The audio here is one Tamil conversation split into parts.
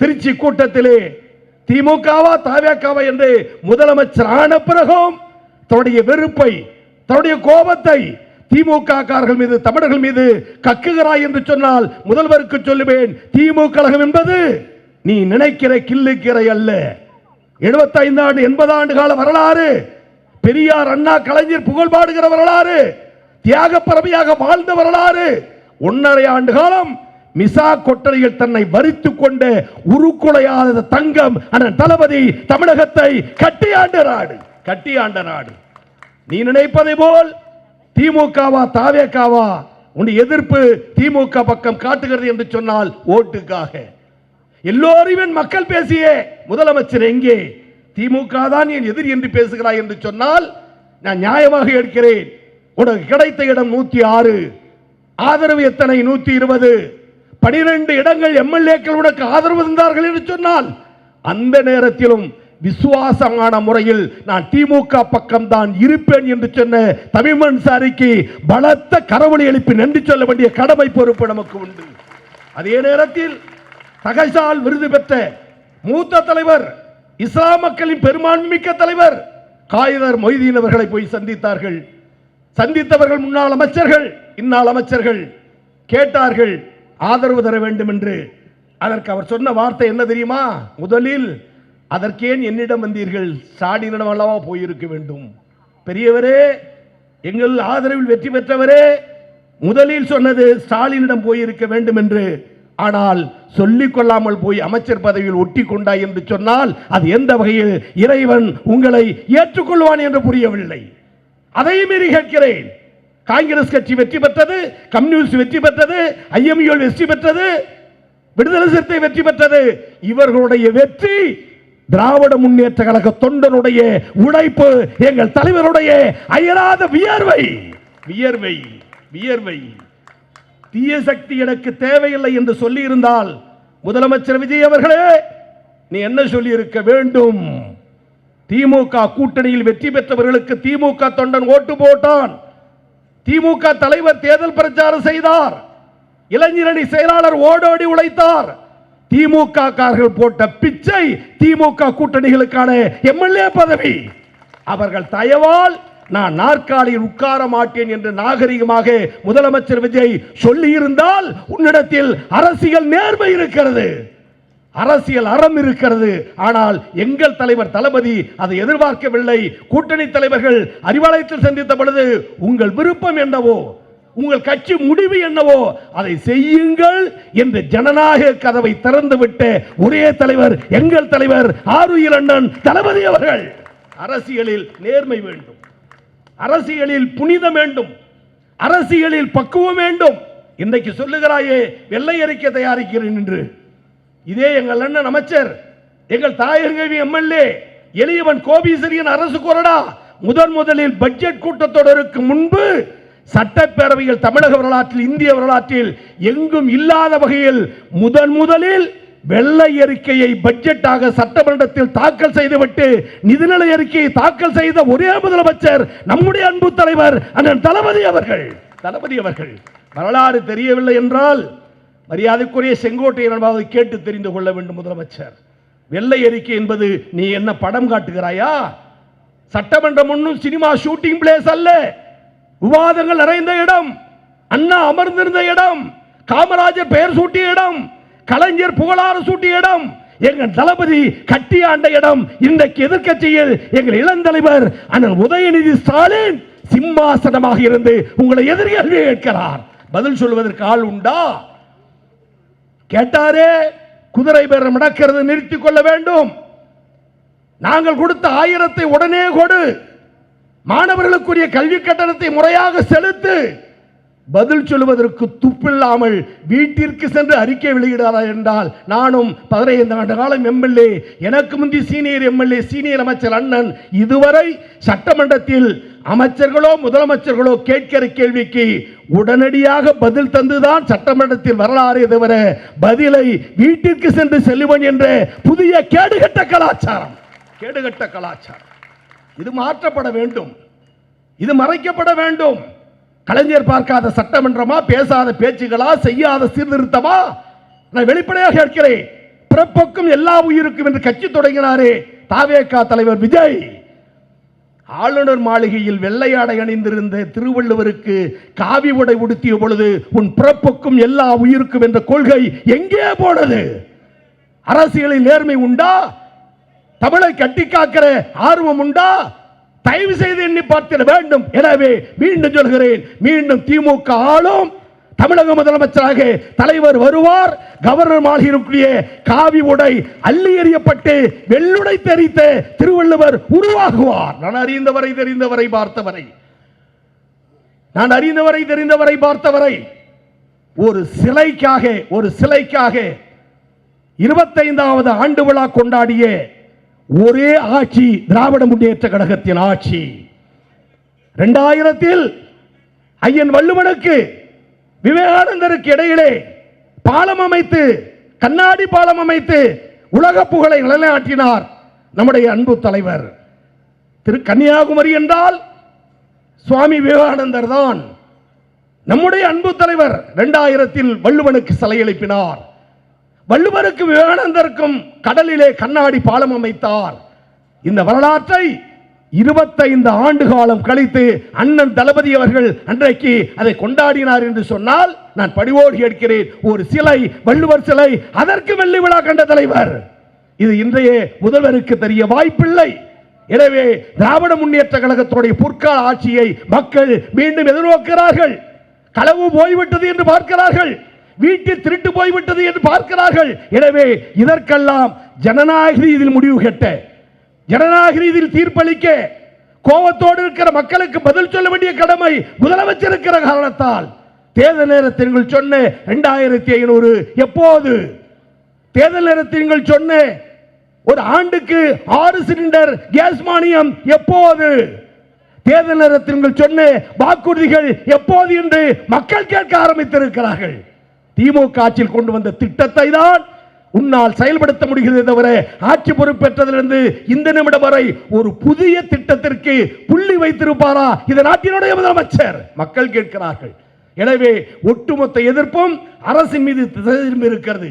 திருச்சி கூட்டத்திலே திமுகவா தாவேக்காவா என்று முதலமைச்சர் ஆன பிறகும் தன்னுடைய வெறுப்பை, தன்னுடைய கோபத்தை திமுக காரர்கள் மீது, தமிழர்கள் மீது கக்குகிறாய் என்று சொன்னால் முதல்வருக்கு சொல்லுவேன், திமுக கழகம் என்பது நீ நினைக்கிற கிள்ளுக்கிறை அல்ல. 75 ஆண்டு 80 ஆண்டு கால வரலாறு, பெரியார், அண்ணா, கலைஞர் புகழ் பாடுகிற வரலாறு, தியாக பரமையாக வாழ்ந்த வரலாறு. 1.5 ஆண்டு காலம் மிசா கொட்டரையில் தன்னை வரித்துக் கொண்ட உருக்குலையாத தங்கம் அண்ணன் தளபதி தமிழகத்தை கட்டியாண்ட நாடு. நீ நினைப்பதை போல் திமுகவா தாவேக்காவா உன்னுடைய எதிர்ப்பு திமுக பக்கம் காட்டுகிறது என்று சொன்னால் ஓட்டுக்காக. எல்லோரையும் மக்கள் பேசிய முதலமைச்சர் எங்கே? திமுக தான் என் எதிரி என்று பேசுகிறாய் என்று சொன்னால் நான் நியாயமாக எடுக்கிறேன். உனக்கு கிடைத்த இடம் 106, ஆதரவு எத்தனை? 120. 12 இடங்கள் எம்எல்ஏக்கள் உனக்கு ஆதரவு தந்தார்கள் என்று சொன்னால் அந்த நேரத்திலும் விசுவாசமான முறையில் நான் திமுக பக்கம் தான் இருப்பேன் என்று சொன்ன தமிழ்மண் சாரிக்கு பலத்த கரவொலி எழுப்பி நன்றி சொல்ல வேண்டிய கடமை பொறுப்பு நமக்கு உண்டு. அதே நேரத்தில் தகைசால் விருது பெற்ற மூத்த தலைவர், இஸ்லாம் மக்களின் பெரும்பான்மை மிக்க தலைவர் காயிதர் மொய்தீன் அவர்களை போய் சந்தித்தார்கள். சந்தித்தவர்கள் முன்னாள் அமைச்சர்கள், இந்நாள் அமைச்சர்கள் கேட்டார்கள் ஆதரவு தர வேண்டும் என்று. அதற்கு அவர் சொன்ன வார்த்தை என்ன தெரியுமா? முதலில் அதற்கேன் என்னிடம் வந்தீர்கள்? ஸ்டாலினிடம் அல்லவா போயிருக்க வேண்டும். பெரியவரே, எங்கள் ஆதரவில் வெற்றி பெற்றவரே, முதலில் சொன்னது ஸ்டாலினிடம் போயிருக்க வேண்டும் என்று. ஆனால் சொல்லிக் கொள்ளாமல் போய் அமைச்சர் பதவியில் ஒட்டி கொண்டாய் என்று சொன்னால் அது எந்த வகையில் இறைவன் உங்களை ஏற்றுக்கொள்வான் என்று புரியவில்லை. அதையும் மீறி கேட்கிறேன். காங்கிரஸ் கட்சி வெற்றி பெற்றது, கம்யூனிஸ்ட் வெற்றி பெற்றது, ஐஎம்யூ வெற்றி பெற்றது, விடுதலை சிறுத்தை வெற்றி பெற்றது. இவர்களுடைய வெற்றி திராவிட முன்னேற்ற கழக தொண்டனுடைய உழைப்பு, எங்கள் தலைவருடைய அயராத வியர்வை. தீய சக்தி எனக்கு தேவையில்லை என்று சொல்லி இருந்தால் முதலமைச்சர் விஜய் அவர்களே, நீ என்ன சொல்லி இருக்க வேண்டும்? திமுக கூட்டணியில் வெற்றி பெற்றவர்களுக்கு திமுக தொண்டன் ஓட்டு போட்டான். திமுக தலைவர் தேர்தல் பிரச்சாரம் செய்தார். இளைஞரணி செயலாளர் ஓடோடி உழைத்தார். திமுக காரர்கள் போட்ட பிச்சை திமுக கூட்டணிகளுக்கான எம்எல்ஏ பதவி. அவர்கள் தயவால் நான் நாற்காலியில் உட்கார மாட்டேன் என்று நாகரிகமாக முதலமைச்சர் விஜய் சொல்லி இருந்தால் உன்னிடத்தில் அரசியல் நேர்மை இருக்கிறது, அரசியல் அறம் இருக்கிறது. ஆனால் எங்கள் தலைவர் தளபதி அதை எதிர்பார்க்கவில்லை. கூட்டணி தலைவர்கள் அறிவாலயத்தில் சந்தித்த பொழுது உங்கள் விருப்பம் என்னவோ, உங்கள் கட்சி முடிவு என்னவோ அதை செய்யுங்கள் என்று ஜனநாயக கதவை திறந்துவிட்ட ஒரே தலைவர் எங்கள் தலைவர் ஆருயிர் அண்ணன் தளபதி அவர்கள். அரசியலில் நேர்மை வேண்டும், அரசியலில் புனிதம் வேண்டும், அரசியலில் பக்குவம் வேண்டும். இன்றைக்கு சொல்லுகிறாயே வெள்ளை அறிக்கை தயாரிக்கிறேன் என்று. இதே எங்கள் அண்ணன் அமைச்சர், எங்கள் தாயகவி எம்எல்ஏ எளியவன் கோபீசரியன் அரசு கொறடா முதலில் பட்ஜெட் கூட்டத்தொடருக்கு முன்பு சட்டப்பேரவையில் தமிழக வரலாற்றில், இந்திய வரலாற்றில் எங்கும் இல்லாத வகையில் முதலில் வெள்ளை அறிக்கையை பட்ஜெட்டாக சட்டமன்றத்தில் தாக்கல் செய்துவிட்டு நிதிநிலை அறிக்கையை தாக்கல் செய்த ஒரே முதலமைச்சர் நம்முடைய அன்பு தலைவர் அண்ணன் தளபதி அவர்கள். வரலாறு தெரியவில்லை என்றால் மரியாதைக்குரிய செங்கோட்டையன் கேட்டு தெரிந்து கொள்ள வேண்டும். முதலமைச்சர், வெள்ளை அறிக்கை என்பது நீ என்ன படம் காட்டுகிறாயா? சட்டமன்றம் ஒன்றும் சினிமா ஷூட்டிங் பிளேஸ் அல்ல. விவாதங்கள் நிறைந்த இடம், அண்ணா அமர்ந்திருந்த இடம், காமராஜர் பெயர் சூட்டிய இடம், கலைஞர் புகழாறு சூட்டிய இடம், எங்கள் தளபதி கட்டியாண்ட இடம். இன்றைக்கு எதிர்க்கட்சியில் எங்கள் இளந்தலைவர் அண்ணன் உதயநிதி ஸ்டாலின் சிம்மாசனமாக இருந்து உங்களை எதிர்கேள்வி கேட்கிறார். பதில் சொல்வதற்கு ஆள் உண்டா? கேட்டாரே, குதிரை பேரம் நடக்கிறது, நிறுத்திக் கொள்ள வேண்டும். நாங்கள் கொடுத்த 1000 உடனே கொடு, மாணவர்களுக்குரிய கல்வி கட்டணத்தை முறையாக செலுத்து. பதில் சொல்வதற்கு துப்பில்லாமல் வீட்டிற்கு சென்று அறிக்கை வெளியிடார் என்றால் நானும் 15 ஆண்டு காலம் எம்எல்ஏ, எனக்கு முந்தி சீனியர் எம்எல்ஏ, சீனியர் அமைச்சர் அண்ணன் இதுவரை சட்டமன்றத்தில் அமைச்சர்களோ முதலமைச்சர்களோ கேட்கிற கேள்விக்கு உடனடியாக பதில் தந்துதான் சட்டமன்றத்தில் வரலாறு தவிர பதிலை வீட்டிற்கு சென்று செல்லுவன் என்ற புதிய கேடுகட்ட கலாச்சாரம் இது மாற்றப்பட வேண்டும், இது மறைக்கப்பட வேண்டும். கலைஞர் பார்க்காத சட்டமன்றமா, பேசாத பேச்சுகளா, செய்யாத சீர்திருத்தமா? நான் வெளிப்படையாக கேட்கிறேன். பிறப்புக்கும் எல்லா உயிருக்கும் என்று கட்சி தொடங்கினாரே தாவேகா தலைவர் விஜய். ஆளுநர் மாளிகையில் வெள்ளையாடை அணிந்திருந்த திருவள்ளுவருக்கு காவி உடை உடுத்திய பொழுது உன் பிறப்புக்கும் எல்லா உயிருக்கும் என்ற கொள்கை எங்கே போனது? அரசியலில் நேர்மை உண்டா? தமிழை கட்டி காக்கிற ஆர்வம் உண்டா? தயவு செய்து எண்ணி பார்த்திட வேண்டும். எனவே மீண்டும் சொல்கிறேன், மீண்டும் திமுக ஆளும், தமிழக முதலமைச்சராக தலைவர் வருவார். கவர்னர் மாளிகையிலுடைய காவி உடை அள்ளி எறியப்பட்டு வெள்ளுடை தெரித்த திருவள்ளுவர் உருவாகுவார். நான் அறிந்தவரை தெரிந்தவரை பார்த்தவரை ஒரு சிலைக்காக 25வது ஆண்டு விழா கொண்டாடிய ஒரே ஆட்சி திராவிட முன்னேற்ற கழகத்தின் ஆட்சி. 2000 ஐயன் வள்ளுவனுக்கு விவேகானந்தருக்கு இடையிலே பாலம் அமைத்து, கண்ணாடி பாலம் அமைத்து உலக புகழை நிலைநாட்டினார் நம்முடைய அன்பு தலைவர். கன்னியாகுமரி என்றால் சுவாமி விவேகானந்தர் தான். நம்முடைய அன்பு தலைவர் 2000 வள்ளுவனுக்கு சிலை எழுப்பினார். வள்ளுவருக்கு விவேகானந்தருக்கும் கடலிலே கண்ணாடி பாலம் அமைத்தார். இந்த வரலாற்றை 25 ஆண்டு காலம் கழித்து அண்ணன் தளபதி அவர்கள் அன்றைக்கு அதை கொண்டாடினார் என்று சொன்னால் நான் பணிவோடு கேட்கிறேன். ஒரு சிலை, வள்ளுவர் சிலை, அதற்கு வெள்ளி விழா கண்ட தலைவர். இது இன்றைய முதல்வருக்கு தெரிய வாய்ப்பில்லை. எனவே திராவிட முன்னேற்ற கழகத்துடைய பொற்கால ஆட்சியை மக்கள் மீண்டும் எதிர்நோக்கிறார்கள். களவு போய்விட்டது என்று பார்க்கிறார்கள், வீட்டில் திருட்டு போய்விட்டது என்று பார்க்கிறார்கள். எனவே இதற்கெல்லாம் ஜனநாயக ரீதியில் முடிவு கட்ட, ஜனநாயக ரீதியில் தீர்ப்பளிக்க, கோபத்தோடு இருக்கிற மக்களுக்கு பதில் சொல்ல வேண்டிய கடமை முதலமைச்சர் இருக்கிற காரணத்தால் தேர்தல் நேரத்தில் சொன்ன 2500 எப்போது? தேர்தல் நேரத்தில் சொன்ன ஒரு ஆண்டுக்கு 6 சிலிண்டர் கேஸ் மானியம் எப்போது? தேர்தல் நேரத்தில் சொன்ன வாக்குறுதிகள் எப்போது என்று மக்கள் கேட்க ஆரம்பித்திருக்கிறார்கள். திமுக ஆட்சியில் கொண்டு வந்த திட்டத்தை தான் உன்னால் செயல்படுத்த முடிகிறது தவிர ஆட்சி பொறுப்பேற்றதிலிருந்து இந்த நிமிடம் வரை ஒரு புதிய திட்டத்திற்கு புள்ளி வைத்திருப்பாரா இந்த நாட்டினுடைய முதலமைச்சர்? மக்கள் கேட்கிறார்கள். எனவே ஒட்டுமொத்த எதிர்ப்பும் அரசின் மீது திரும்பி இருக்கிறது.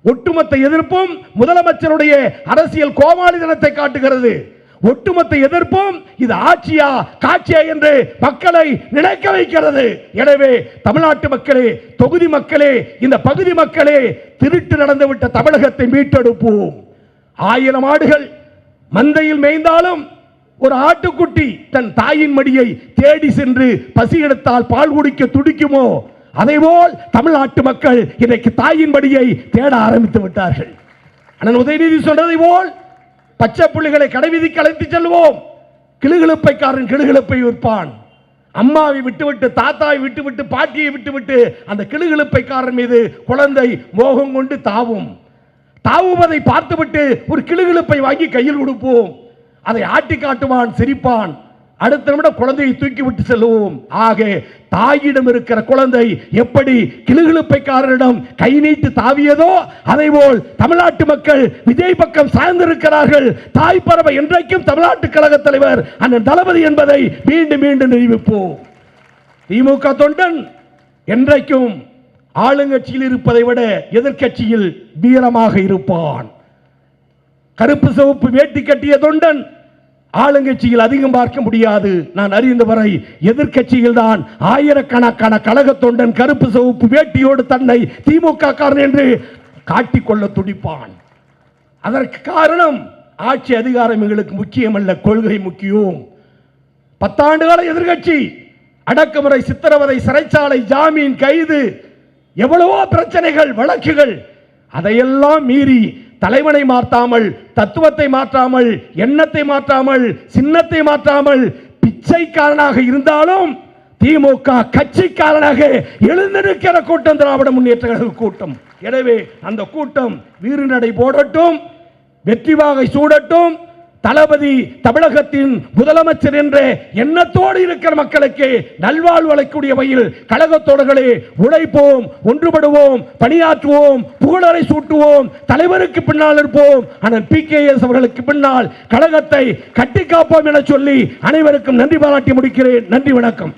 ஒட்டுமொத்த எதிர்ப்பும் முதலமைச்சருடைய அரசியல் கோமாளித்தனத்தை காட்டுகிறது. ஒட்டுமொத்த எதிர்ப்பும் இது ஆட்சியா காட்சியா என்று மக்களை நினைக்க வைக்கிறது. எனவே தமிழ்நாட்டு மக்களே, தொகுதி மக்களே, இந்த பகுதி மக்களே, திருட்டு நடந்துவிட்ட தமிழகத்தை மீட்டெடுப்போம். 1000 ஆடுகள் மந்தையில் மேய்ந்தாலும் ஒரு ஆட்டுக்குட்டி தன் தாயின் மடியை தேடி சென்று பசி எடுத்தால் பால் குடிக்க துடிக்குமோ, அதேபோல் தமிழ்நாட்டு மக்கள் இன்றைக்கு தாயின் மடியை தேட ஆரம்பித்து விட்டார்கள். அண்ணன் உதயநிதி சொல்றதை போல் பச்சை புள்ளிகளை கடைவீதிக்கு அழைத்து செல்வோம். கிளுகிழப்பைக்காரன் கிளுகிழப்பை விற்பான். அம்மாவை விட்டுவிட்டு, தாத்தாவை விட்டுவிட்டு, பாட்டியை விட்டுவிட்டு அந்த கிளுகிழப்பைக்காரன் மீது குழந்தை மோகம் கொண்டு தாவுவதை பார்த்துவிட்டு ஒரு கிளுகிழப்பை வாங்கி கையில் கொடுப்போம். அதை ஆட்டி காட்டுவான், சிரிப்பான். அடுத்த நிமிடம் குழந்தையை தூக்கி விட்டு செல்வோம். ஆக தாயிடம் இருக்கிற குழந்தை எப்படி கிளுகிழப்பைக்காரரிடம் கை நீட்டு தாவியதோ அதேபோல் தமிழ்நாட்டு மக்கள் விஜய் பக்கம் சார்ந்திருக்கிறார்கள். தாய் பறவை என்றைக்கும் தமிழ்நாட்டு கழக தலைவர் அண்ணன் தளபதி என்பதை மீண்டும் மீண்டும் நிரூபிப்போம். திமுக தொண்டன் என்றைக்கும் ஆளுங்கட்சியில் இருப்பதை விட எதிர்கட்சியில் வீரமாக இருப்பான். கருப்பு சிவப்பு வேட்டி கட்டிய தொண்டன் ஆளுங்கட்சியில் அதிகம் பார்க்க முடியாது. நான் அறிந்தவரை எதிர்கட்சியில் தான் ஆயிரக்கணக்கான கழக தொண்டன் கருப்பு சிவப்பு வேட்டியோடு தன்னை திமுக காரன் என்று காட்டிக்கொள்ள துடிப்பான். அதற்கு காரணம் ஆட்சி அதிகாரம் எங்களுக்கு முக்கியமல்ல, கொள்கை முக்கியம். 10 ஆண்டுகால எதிர்கட்சி, அடக்குமுறை, சித்திரவதை, சிறைச்சாலை, ஜாமீன், கைது, எவ்வளவோ பிரச்சனைகள், வழக்குகள், அதையெல்லாம் மீறி தலைவனை மாற்றாமல், தத்துவத்தை மாற்றாமல், எண்ணத்தை மாற்றாமல், சின்னத்தை மாற்றாமல், பிச்சைக்காரனாக இருந்தாலும் திமுக கட்சிக்காரனாக எழுந்திருக்கிற கூட்டம் திராவிட முன்னேற்ற கழக கூட்டம். எனவே அந்த கூட்டம் வீறுநடை போடட்டும், வெற்றி வாகை சூடட்டும். தளபதி தமிழகத்தின் முதலமைச்சர் என்ற எண்ணத்தோடு இருக்கிற மக்களுக்கு நல்வாழ்வு அளிக்கக்கூடிய வகையில் கழகத்தோழர்களே உழைப்போம், ஒன்றுபடுவோம், பணியாற்றுவோம், புகழரை சூட்டுவோம், தலைவருக்கு பின்னால் இருப்போம், அண்ணன் PKS அவர்களுக்கு பின்னால் கழகத்தை கட்டி காப்போம் என சொல்லி அனைவருக்கும் நன்றி பாராட்டி முடிக்கிறேன். நன்றி, வணக்கம்.